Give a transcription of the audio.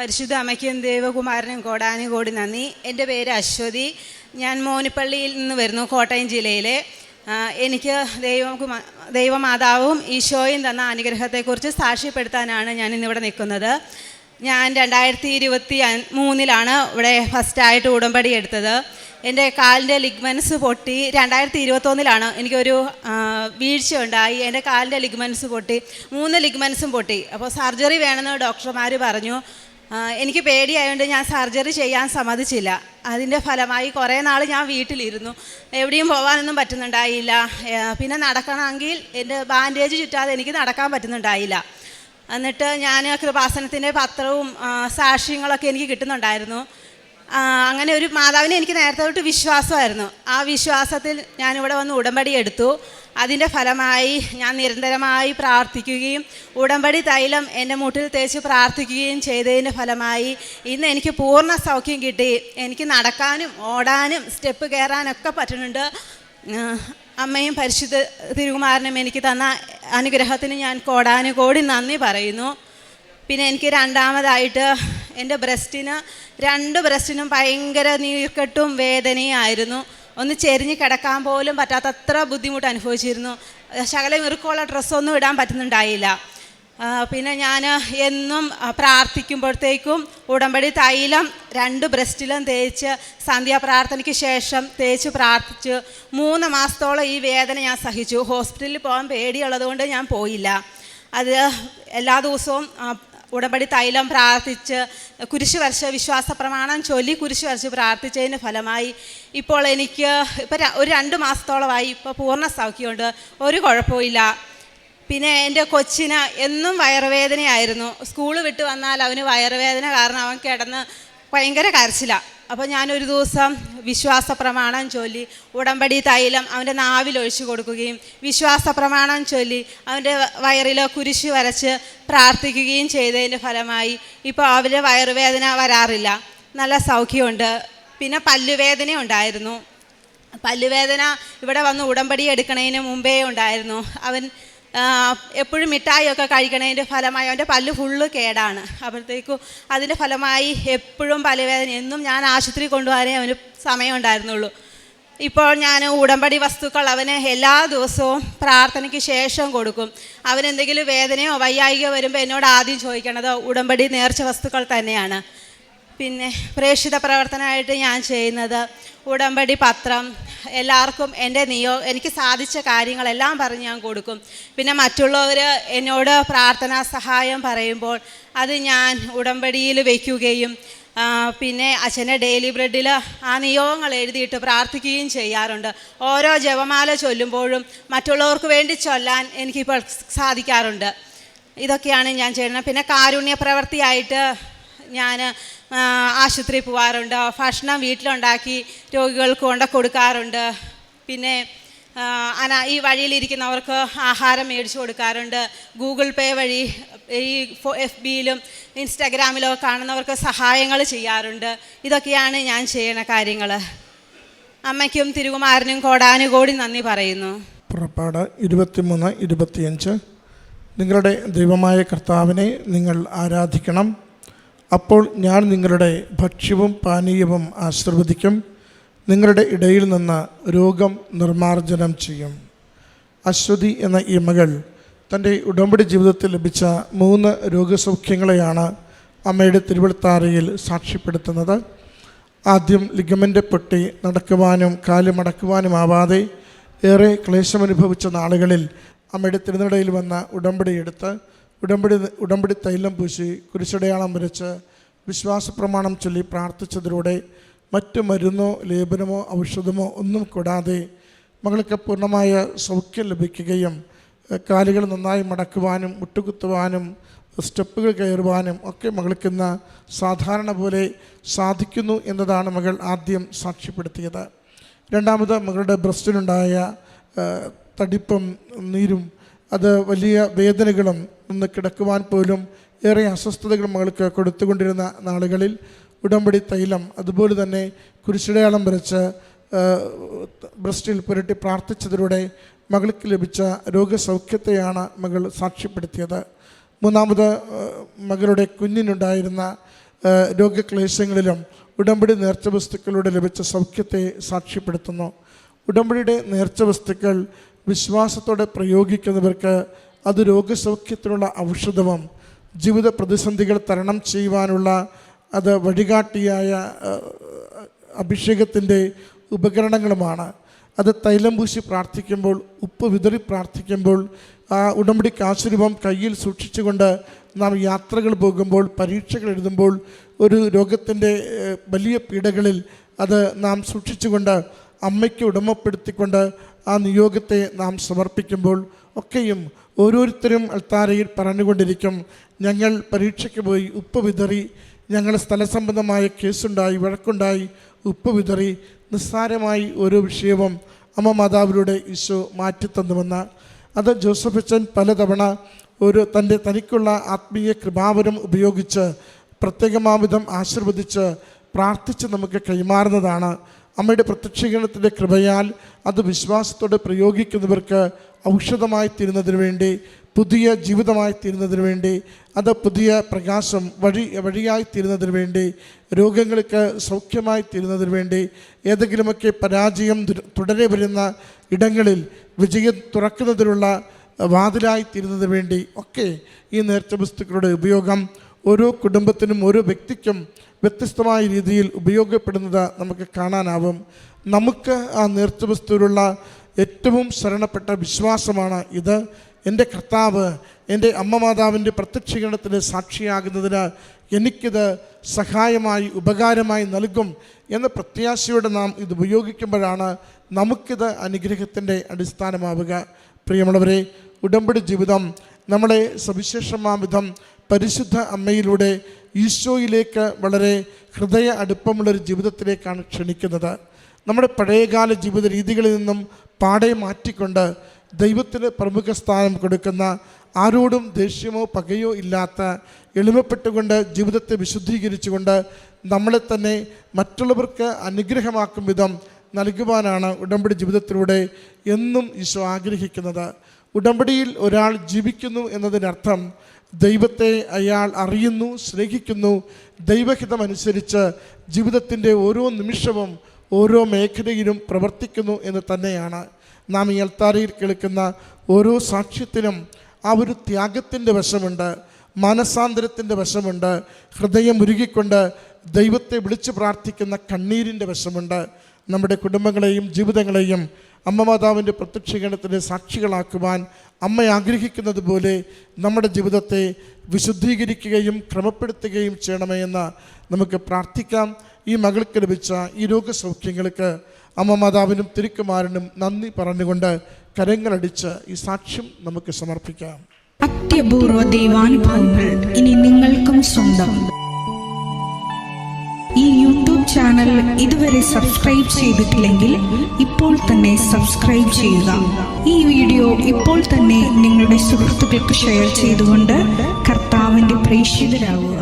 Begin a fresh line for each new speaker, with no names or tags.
പരിശുദ്ധ അമ്മയ്ക്കും ദേവകുമാരനും കോടാനുകോടി നന്ദി. എൻ്റെ പേര് അശ്വതി. ഞാൻ മോനിപ്പള്ളിയിൽ നിന്ന് വരുന്നു, കോട്ടയം ജില്ലയിലെ. എനിക്ക് ദൈവമാതാവും ഈശോയും തന്ന അനുഗ്രഹത്തെക്കുറിച്ച് സാക്ഷ്യപ്പെടുത്താനാണ് ഞാൻ ഇന്നിവിടെ നിൽക്കുന്നത്. ഞാൻ 2023 ഇവിടെ ഫസ്റ്റായിട്ട് ഉടമ്പടി എടുത്തത്. എൻ്റെ കാലിൻ്റെ ലിഗ്മെൻസ് പൊട്ടി. 2021 എനിക്കൊരു വീഴ്ച ഉണ്ടായി. എൻ്റെ കാലിൻ്റെ ലിഗ്മെൻസ് പൊട്ടി, 3 ലിഗ്മെൻസും പൊട്ടി. അപ്പോൾ സർജറി വേണമെന്ന് ഡോക്ടർമാർ പറഞ്ഞു. എനിക്ക് പേടിയായതുകൊണ്ട് ഞാൻ സർജറി ചെയ്യാൻ സമ്മതിച്ചില്ല. അതിൻ്റെ ഫലമായി കുറേ നാൾ ഞാൻ വീട്ടിലിരുന്നു. എവിടെയും പോകാനൊന്നും പറ്റുന്നുണ്ടായില്ല. പിന്നെ നടക്കണമെങ്കിൽ എൻ്റെ ബാൻഡേജ് ചുറ്റാതെ എനിക്ക് നടക്കാൻ പറ്റുന്നുണ്ടായില്ല. എന്നിട്ട് ഞാൻ കൃപാസനത്തിൻ്റെ പത്രവും സാക്ഷ്യങ്ങളൊക്കെ എനിക്ക് കിട്ടുന്നുണ്ടായിരുന്നു. അങ്ങനെ ഒരു മാതാവിനെ എനിക്ക് നേരത്തെ തൊട്ട് വിശ്വാസമായിരുന്നു. ആ വിശ്വാസത്തിൽ ഞാനിവിടെ വന്ന് ഉടമ്പടി എടുത്തു. അതിൻ്റെ ഫലമായി ഞാൻ നിരന്തരമായി പ്രാർത്ഥിക്കുകയും ഉടമ്പടി തൈലം എൻ്റെ മുട്ടിൽ തേച്ച് പ്രാർത്ഥിക്കുകയും ചെയ്തതിൻ്റെ ഫലമായി ഇന്ന് എനിക്ക് പൂർണ്ണ സൗഖ്യം കിട്ടി. എനിക്ക് നടക്കാനും ഓടാനും സ്റ്റെപ്പ് കയറാനൊക്കെ പറ്റുന്നുണ്ട്. അമ്മയും പരിശുദ്ധ തിരുകുമാരനും എനിക്ക് തന്ന അനുഗ്രഹത്തിന് ഞാൻ കോടാനുകോടി നന്ദി പറയുന്നു. പിന്നെ എനിക്ക് രണ്ടാമതായിട്ട് എൻ്റെ രണ്ട് ബ്രസ്റ്റിനും ഭയങ്കര നീർക്കെട്ടും വേദനയായിരുന്നു. ഒന്ന് ചെരിഞ്ഞ് കിടക്കാൻ പോലും പറ്റാത്തത്ര ബുദ്ധിമുട്ട് അനുഭവിച്ചിരുന്നു. ശകലം ഇറുക്കമുള്ള ഡ്രസ്സൊന്നും ഇടാൻ പറ്റുന്നുണ്ടായില്ല. പിന്നെ ഞാൻ എന്നും പ്രാർത്ഥിക്കുമ്പോഴത്തേക്കും ഉടമ്പടി തൈലം 2 ബ്രസ്റ്റിലും തേച്ച് സന്ധ്യാപ്രാർത്ഥനയ്ക്ക് ശേഷം തേച്ച് പ്രാർത്ഥിച്ചു. 3 മാസത്തോളം ഈ വേദന ഞാൻ സഹിച്ചു. ഹോസ്പിറ്റലിൽ പോകാൻ പേടിയുള്ളതുകൊണ്ട് ഞാൻ പോയില്ല. അത് എല്ലാ ദിവസവും ഉടമ്പടി തൈലം പ്രാർത്ഥിച്ച് കുരിശ് വരച്ച് വിശ്വാസ പ്രമാണം ചൊല്ലി കുരിശ് വരച്ച് പ്രാർത്ഥിച്ചതിൻ്റെ ഫലമായി ഇപ്പോൾ എനിക്ക് ഒരു 2 മാസത്തോളമായി ഇപ്പോൾ പൂർണ്ണ സൗഖ്യമുണ്ട്. ഒരു കുഴപ്പമില്ല. പിന്നെ എൻ്റെ കൊച്ചിന് എന്നും വയറുവേദനയായിരുന്നു. സ്കൂൾ വിട്ട് വന്നാൽ അവന് വയറുവേദന കാരണം അവൻ കിടന്ന് ഭയങ്കര കരച്ചിലാണ്. അപ്പോൾ ഞാനൊരു ദിവസം വിശ്വാസ പ്രമാണം ചൊല്ലി ഉടമ്പടി തൈലം അവൻ്റെ നാവിലൊഴിച്ച് കൊടുക്കുകയും വിശ്വാസ പ്രമാണം ചൊല്ലി അവൻ്റെ വയറിൽ കുരിശ് വരച്ച് പ്രാർത്ഥിക്കുകയും ചെയ്തതിൻ്റെ ഫലമായി ഇപ്പോൾ അവൻ്റെ വയറുവേദന വരാറില്ല, നല്ല സൗഖ്യമുണ്ട്. പിന്നെ പല്ലുവേദന ഉണ്ടായിരുന്നു. പല്ലുവേദന ഇവിടെ വന്ന് ഉടമ്പടി എടുക്കണതിന് മുമ്പേ ഉണ്ടായിരുന്നു. അവൻ എപ്പോഴും മിഠായിയൊക്കെ കഴിക്കണതിൻ്റെ ഫലമായി അവൻ്റെ പല്ല് ഫുള്ള് കേടാണ്. അപ്പോഴത്തേക്കും അതിൻ്റെ ഫലമായി എപ്പോഴും പല്ലുവേദന. എന്നും ഞാൻ ആശുപത്രി കൊണ്ടുപോകാനേ അവന് സമയം ഉണ്ടായിരുന്നുള്ളൂ. ഇപ്പോൾ ഞാൻ ഉടമ്പടി വസ്തുക്കൾ അവന് എല്ലാ ദിവസവും പ്രാർത്ഥനയ്ക്ക് ശേഷം കൊടുക്കും. അവനെന്തെങ്കിലും വേദനയോ വയ്യായികയോ വരുമ്പോൾ എന്നോട് ആദ്യം ചോദിക്കണത് ഉടമ്പടി നേർച്ച വസ്തുക്കൾ തന്നെയാണ്. പിന്നെ പ്രേക്ഷിത പ്രവർത്തനമായിട്ട് ഞാൻ ചെയ്യുന്നത് ഉടമ്പടി പത്രം എല്ലാവർക്കും എനിക്ക് സാധിച്ച കാര്യങ്ങളെല്ലാം പറഞ്ഞ് ഞാൻ കൊടുക്കും. പിന്നെ മറ്റുള്ളവർ എന്നോട് പ്രാർത്ഥനാ സഹായം പറയുമ്പോൾ അത് ഞാൻ ഉടമ്പടിയിൽ വയ്ക്കുകയും പിന്നെ അച്ഛൻ്റെ ഡെയിലി ബ്രെഡിൽ ആ നിയോഗങ്ങൾ എഴുതിയിട്ട് പ്രാർത്ഥിക്കുകയും ചെയ്യാറുണ്ട്. ഓരോ ജപമാല ചൊല്ലുമ്പോഴും മറ്റുള്ളവർക്ക് വേണ്ടി ചൊല്ലാൻ എനിക്കിപ്പോൾ സാധിക്കാറുണ്ട്. ഇതൊക്കെയാണ് ഞാൻ ചെയ്യുന്നത്. പിന്നെ കാരുണ്യ പ്രവൃത്തിയായിട്ട് ഞാൻ ആശുപത്രിയിൽ പോകാറുണ്ട്. ഭക്ഷണം വീട്ടിലുണ്ടാക്കി രോഗികൾക്ക് കൊണ്ട് കൊടുക്കാറുണ്ട്. പിന്നെ ഈ വഴിയിലിരിക്കുന്നവർക്ക് ആഹാരം മേടിച്ചു കൊടുക്കാറുണ്ട്. ഗൂഗിൾ പേ വഴി ഈ FBയിലും ഇൻസ്റ്റാഗ്രാമിലും കാണുന്നവർക്ക് സഹായങ്ങൾ ചെയ്യാറുണ്ട്. ഇതൊക്കെയാണ് ഞാൻ ചെയ്യുന്ന കാര്യങ്ങൾ. അമ്മയ്ക്കും തിരുകുമാരനും കോടാനുകോടി നന്ദി പറയുന്നു.
പുറപ്പാട് 23-25 നിങ്ങളുടെ ദൈവമായ കർത്താവിനെ നിങ്ങൾ ആരാധിക്കണം. അപ്പോൾ ഞാൻ നിങ്ങളുടെ ഭക്ഷ്യവും പാനീയവും ആശീർവദിക്കും. നിങ്ങളുടെ ഇടയിൽ നിന്ന് രോഗം നിർമ്മാർജ്ജനം ചെയ്യും. അശ്വതി എന്ന ഈ മകൾ തൻ്റെ ഉടമ്പടി ജീവിതത്തിൽ ലഭിച്ച 3 രോഗസൗഖ്യങ്ങളെയാണ് അമ്മയുടെ തിരുവെഴുത്താരയിൽ സാക്ഷ്യപ്പെടുത്തുന്നത്. ആദ്യം ലിഗമെൻ്റ് പൊട്ടി നടക്കുവാനും കാല് മടക്കുവാനുമാവാതെ ഏറെ ക്ലേശമനുഭവിച്ച നാളുകളിൽ അമ്മയുടെ തിരുനടയിൽ വന്ന ഉടമ്പടി എടുത്ത് ഉടമ്പടി തൈലം പൂശി കുരിശടയാളം വരച്ച് വിശ്വാസപ്രമാണം ചൊല്ലി പ്രാർത്ഥിച്ചതിലൂടെ മറ്റു മരുന്നോ ലേപനമോ ഔഷധമോ ഒന്നും കൂടാതെ മകൾക്ക് പൂർണ്ണമായ സൗഖ്യം ലഭിക്കുകയും കാലുകൾ നന്നായി മടക്കുവാനും മുട്ടുകുത്തുവാനും സ്റ്റെപ്പുകൾ കയറുവാനും ഒക്കെ മകൾക്കിന്ന് സാധാരണ പോലെ സാധിക്കുന്നു എന്നതാണ് മകൾ ആദ്യം സാക്ഷ്യപ്പെടുത്തിയത്. രണ്ടാമത് മകളുടെ ബ്രസ്റ്റിനുണ്ടായ തടിപ്പും നീരും അത് വലിയ വേദനകളും നിന്ന് കിടക്കുവാൻ പോലും ഏറെ അസ്വസ്ഥതകൾ മകൾക്ക് കൊടുത്തുകൊണ്ടിരുന്ന നാളുകളിൽ ഉടമ്പടി തൈലം അതുപോലെ തന്നെ കുരിശടയാളം വരച്ച് ബ്രസ്റ്റിൽ പുരട്ടി പ്രാർത്ഥിച്ചതിലൂടെ മകൾക്ക് ലഭിച്ച രോഗസൗഖ്യത്തെയാണ് മകൾ സാക്ഷ്യപ്പെടുത്തിയത്. മൂന്നാമത് മകളുടെ കുഞ്ഞിനുണ്ടായിരുന്ന രോഗക്ലേശങ്ങളിലും ഉടമ്പടി നേർച്ച വസ്തുക്കളിലൂടെ ലഭിച്ച സൗഖ്യത്തെ സാക്ഷ്യപ്പെടുത്തുന്നു. ഉടമ്പടിയുടെ നേർച്ച വസ്തുക്കൾ വിശ്വാസത്തോടെ പ്രയോഗിക്കുന്നവർക്ക് അത് രോഗസൗഖ്യത്തിനുള്ള ഔഷധവും ജീവിത പ്രതിസന്ധികൾ തരണം ചെയ്യുവാനുള്ള അത് വഴികാട്ടിയായ അഭിഷേകത്തിൻ്റെ ഉപകരണങ്ങളുമാണ്. അത് തൈലം പൂശി പ്രാർത്ഥിക്കുമ്പോൾ, ഉപ്പ് വിതറി പ്രാർത്ഥിക്കുമ്പോൾ, ആ ഉടമ്പടി കാശുരൂപം കയ്യിൽ സൂക്ഷിച്ചുകൊണ്ട് നാം യാത്രകൾ പോകുമ്പോൾ, പരീക്ഷകൾ എഴുതുമ്പോൾ, ഒരു രോഗത്തിൻ്റെ വലിയ പീഡകളിൽ അത് നാം സൂക്ഷിച്ചുകൊണ്ട് അമ്മയ്ക്ക് ഉടമപ്പെടുത്തിക്കൊണ്ട് ആ നിയോഗത്തെ നാം സമർപ്പിക്കുമ്പോൾ ഒക്കെയും ഓരോരുത്തരും അൾത്താരയിൽ പറഞ്ഞുകൊണ്ടിരിക്കും, ഞങ്ങൾ പരീക്ഷയ്ക്ക് പോയി ഉപ്പ് വിതറി, ഞങ്ങൾ സ്ഥലസംബന്ധമായ കേസുണ്ടായി, വഴക്കുണ്ടായി, ഉപ്പ് വിതറി, നിസ്സാരമായി ഓരോ വിഷയവും അമ്മ മാതാവിലൂടെ ഈശോ മാറ്റിത്തന്നുവെന്ന്. അത് ജോസഫ് അച്ഛൻ പലതവണ തനിക്കുള്ള ആത്മീയ കൃപാവരം ഉപയോഗിച്ച് പ്രത്യേകമാവിധം ആശീർവദിച്ച് പ്രാർത്ഥിച്ച് നമുക്ക് കൈമാറുന്നതാണ്. അമ്മയുടെ പ്രത്യക്ഷീകരണത്തിൻ്റെ കൃപയാൽ അത് വിശ്വാസത്തോടെ പ്രയോഗിക്കുന്നവർക്ക് ഔഷധമായി തീരുന്നതിന് വേണ്ടി, പുതിയ ജീവിതമായി തീരുന്നതിന് വേണ്ടി, അത് പുതിയ പ്രകാശം വഴിയായി തീരുന്നതിന് വേണ്ടി, രോഗങ്ങൾക്ക് സൗഖ്യമായി തീരുന്നതിന് വേണ്ടി, ഏതെങ്കിലുമൊക്കെ പരാജയം തുടരെ വരുന്ന ഇടങ്ങളിൽ വിജയം തുറക്കുന്നതിനുള്ള വാതിലായി തീരുന്നതിന് വേണ്ടി ഒക്കെ ഈ നേർച്ച വസ്തുക്കളുടെ ഉപയോഗം ഓരോ കുടുംബത്തിനും ഓരോ വ്യക്തിക്കും വ്യത്യസ്തമായ രീതിയിൽ ഉപയോഗപ്പെടുന്നത് നമുക്ക് കാണാനാവും. നമുക്ക് ആ നേർച്ച വസ്തുവിലുള്ള ഏറ്റവും ശരണപ്പെട്ട വിശ്വാസമാണ് ഇത്. എൻ്റെ കർത്താവ് എൻ്റെ അമ്മ മാതാവിൻ്റെ പ്രത്യക്ഷീകരണത്തിന് സാക്ഷിയാകുന്നതിന് എനിക്കിത് സഹായമായി ഉപകാരമായി നൽകും എന്ന പ്രത്യാശയോടെ നാം ഇത് ഉപയോഗിക്കുമ്പോഴാണ് നമുക്കിത് അനുഗ്രഹത്തിൻ്റെ അടിസ്ഥാനമാവുക. പ്രിയമുള്ളവരെ, ഉടമ്പടി ജീവിതം നമ്മളെ സവിശേഷമാവിധം പരിശുദ്ധ അമ്മയിലൂടെ ഈശോയിലേക്ക് വളരെ ഹൃദയ അടുപ്പമുള്ളൊരു ജീവിതത്തിലേക്കാണ് ക്ഷണിക്കുന്നത്. നമ്മുടെ പഴയകാല ജീവിത രീതികളിൽ നിന്നും പാടെ മാറ്റിക്കൊണ്ട് ദൈവത്തിന് പ്രമുഖ സ്ഥാനം കൊടുക്കുന്ന, ആരോടും ദേഷ്യമോ പകയോ ഇല്ലാത്ത, എളിമപ്പെട്ടുകൊണ്ട് ജീവിതത്തെ വിശുദ്ധീകരിച്ചുകൊണ്ട് നമ്മളെ തന്നെ മറ്റുള്ളവർക്ക് അനുഗ്രഹമാക്കും വിധം നൽകുവാനാണ് ഉടമ്പടി ജീവിതത്തിലൂടെ എന്നും ഈശോ ആഗ്രഹിക്കുന്നത്. ഉടമ്പടിയിൽ ഒരാൾ ജീവിക്കുന്നു എന്നതിനർത്ഥം ദൈവത്തെ അയാൾ അറിയുന്നു, സ്നേഹിക്കുന്നു, ദൈവഹിതമനുസരിച്ച് ജീവിതത്തിൻ്റെ ഓരോ നിമിഷവും ഓരോ മേഖലയിലും പ്രവർത്തിക്കുന്നു എന്ന് തന്നെയാണ്. നാം ഈ അൾത്താരയിൽ കേൾക്കുന്ന ഓരോ സാക്ഷ്യത്തിനും ആ ഒരു ത്യാഗത്തിൻ്റെ വശമുണ്ട്, മാനസാന്തരത്തിൻ്റെ വശമുണ്ട്, ഹൃദയം ഉരുകിക്കൊണ്ട് ദൈവത്തെ വിളിച്ചു പ്രാർത്ഥിക്കുന്ന കണ്ണീരിൻ്റെ വശമുണ്ട്. നമ്മുടെ കുടുംബങ്ങളെയും ജീവിതങ്ങളെയും അമ്മ മാതാവിൻ്റെ പ്രത്യക്ഷീകരണത്തിൻ്റെ സാക്ഷികളാക്കുവാൻ അമ്മ ആഗ്രഹിക്കുന്നത് പോലെ നമ്മുടെ ജീവിതത്തെ വിശുദ്ധീകരിക്കുകയും ക്രമപ്പെടുത്തുകയും ചെയ്യണമേ എന്ന് നമുക്ക് പ്രാർത്ഥിക്കാം. ഈ മകൾക്ക് ലഭിച്ച ഈ രോഗസൗഖ്യങ്ങൾക്ക് അമ്മ മാതാവിനും തിരുക്കുമാരനും നന്ദി പറഞ്ഞുകൊണ്ട് കരങ്ങളടിച്ച് ഈ സാക്ഷ്യം നമുക്ക് സമർപ്പിക്കാം.
അത്യപൂർവ ദൈവാനുഭവങ്ങൾ ഇനി നിങ്ങൾക്കും സ്വന്തം. ഈ യൂട്യൂബ് ചാനൽ ഇതുവരെ സബ്സ്ക്രൈബ് ചെയ്തിട്ടില്ലെങ്കിൽ ഇപ്പോൾ തന്നെ സബ്സ്ക്രൈബ് ചെയ്യുക. ഈ വീഡിയോ ഇപ്പോൾ തന്നെ നിങ്ങളുടെ സുഹൃത്തുക്കൾക്ക് ഷെയർ ചെയ്തുകൊണ്ട് കർത്താവിൻ്റെ പ്രേക്ഷിതരാകുക.